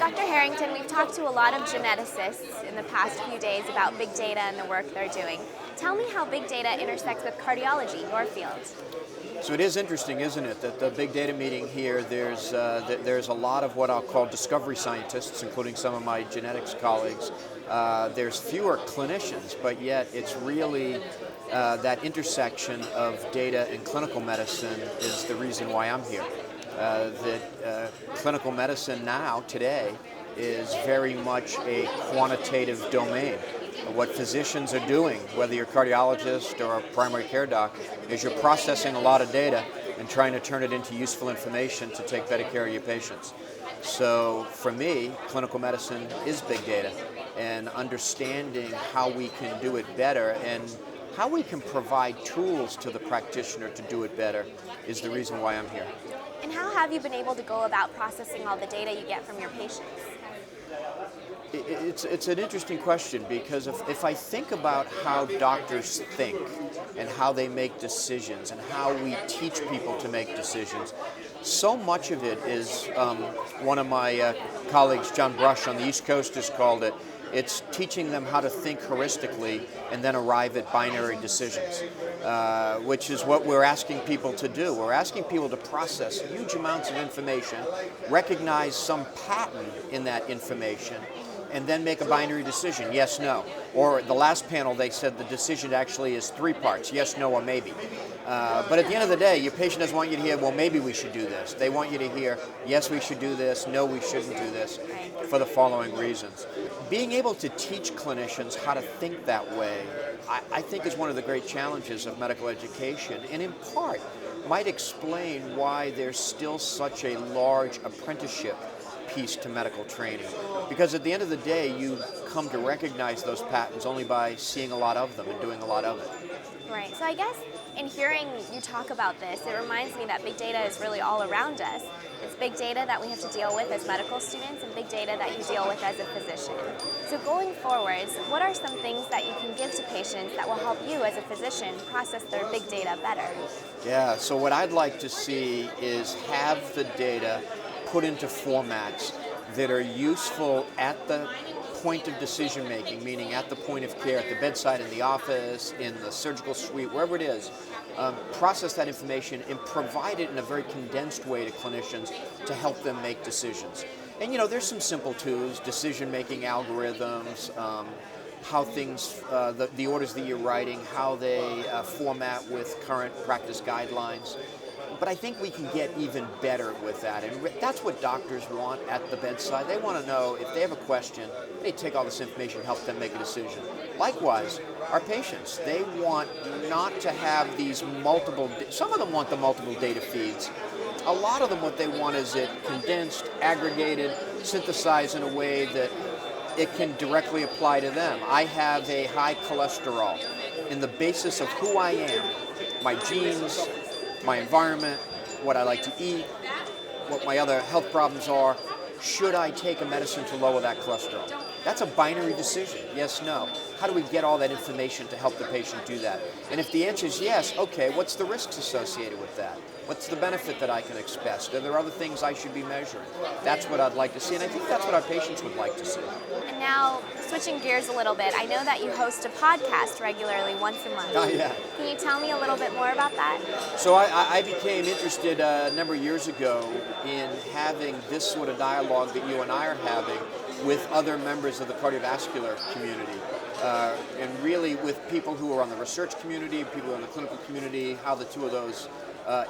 Dr. Harrington, we've talked to a lot of geneticists in the past few days about big data and the work they're doing. Tell me how big data intersects with cardiology, your field. So it is interesting, isn't it, that the big data meeting here, there's a lot of what I'll call discovery scientists, including some of my genetics colleagues. There's fewer clinicians, but yet it's really that intersection of data and clinical medicine is the reason why I'm here. Clinical medicine now, today, is very much a quantitative domain. What physicians are doing, whether you're a cardiologist or a primary care doc, is you're processing a lot of data and trying to turn it into useful information to take better care of your patients. So for me, clinical medicine is big data, and understanding how we can do it better and how we can provide tools to the practitioner to do it better is the reason why I'm here. And how have you been able to go about processing all the data you get from your patients? It's an interesting question, because if I think about how doctors think and how they make decisions and how we teach people to make decisions, so much of it is, one of my colleagues, John Brush on the East Coast, has called it, it's teaching them how to think heuristically and then arrive at binary decisions, which is what we're asking people to do. We're asking people to process huge amounts of information, recognize some pattern in that information, and then make a binary decision, yes, no. Or the last panel, they said the decision actually is 3 parts, yes, no, or maybe. But at the end of the day, your patient doesn't want you to hear, well, maybe we should do this. They want you to hear, yes, we should do this, no, we shouldn't do this, for the following reasons. Being able to teach clinicians how to think that way, I think is one of the great challenges of medical education, and in part might explain why there's still such a large apprenticeship piece to medical training. Because at the end of the day, you come to recognize those patterns only by seeing a lot of them and doing a lot of it. Right. So I guess in hearing you talk about this, it reminds me that big data is really all around us. It's big data that we have to deal with as medical students and big data that you deal with as a physician. So going forwards, what are some things that you can give to patients that will help you as a physician process their big data better? Yeah, so what I'd like to see is have the data put into formats that are useful at the point of decision making, meaning at the point of care, at the bedside, in the office, in the surgical suite, wherever it is. Process that information and provide it in a very condensed way to clinicians to help them make decisions. And there's some simple tools, decision making algorithms, how things, the orders that you're writing, how they format with current practice guidelines. But I think we can get even better with that, and that's what doctors want at the bedside. They want to know if they have a question, they take all this information and help them make a decision. Likewise, our patients, they want not to have these some of them want the multiple data feeds. A lot of them, what they want is it condensed, aggregated, synthesized in a way that it can directly apply to them. I have a high cholesterol. In the basis of who I am, my genes, my environment, what I like to eat, what my other health problems are, should I take a medicine to lower that cholesterol? That's a binary decision, yes, no. How do we get all that information to help the patient do that? And if the answer is yes, okay, what's the risks associated with that? What's the benefit that I can expect? Are there other things I should be measuring? That's what I'd like to see, and I think that's what our patients would like to see. And now, switching gears a little bit, I know that you host a podcast regularly once a month. Oh, yeah. Can you tell me a little bit more about that? So I became interested a number of years ago in having this sort of dialogue that you and I are having with other members of the cardiovascular community. And really with people who are on the research community, people who are in the clinical community, how the two of those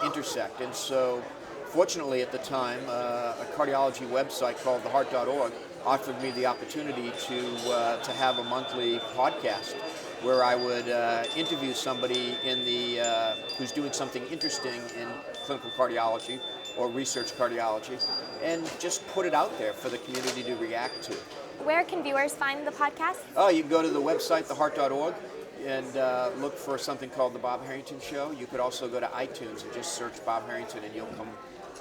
intersect. And so, fortunately at the time, a cardiology website called theheart.org offered me the opportunity to have a monthly podcast where I would interview somebody who's doing something interesting in clinical cardiology or research cardiology, and just put it out there for the community to react to. Where can viewers find the podcast? Oh, you can go to the website, theheart.org, and look for something called The Bob Harrington Show. You could also go to iTunes and just search Bob Harrington, and you'll come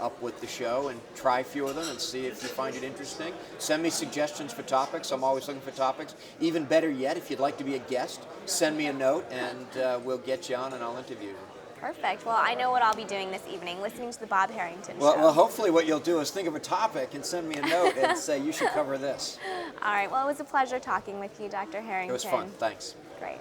up with the show and try a few of them and see if you find it interesting. Send me suggestions for topics. I'm always looking for topics. Even better yet, if you'd like to be a guest, send me a note, and we'll get you on and I'll interview you. Perfect. Well, I know what I'll be doing this evening, listening to the Bob Harrington Well, show. well, hopefully what you'll do is think of a topic and send me a note and say you should cover this. All right. Well, it was a pleasure talking with you, Dr. Harrington. It was fun. Thanks. Great.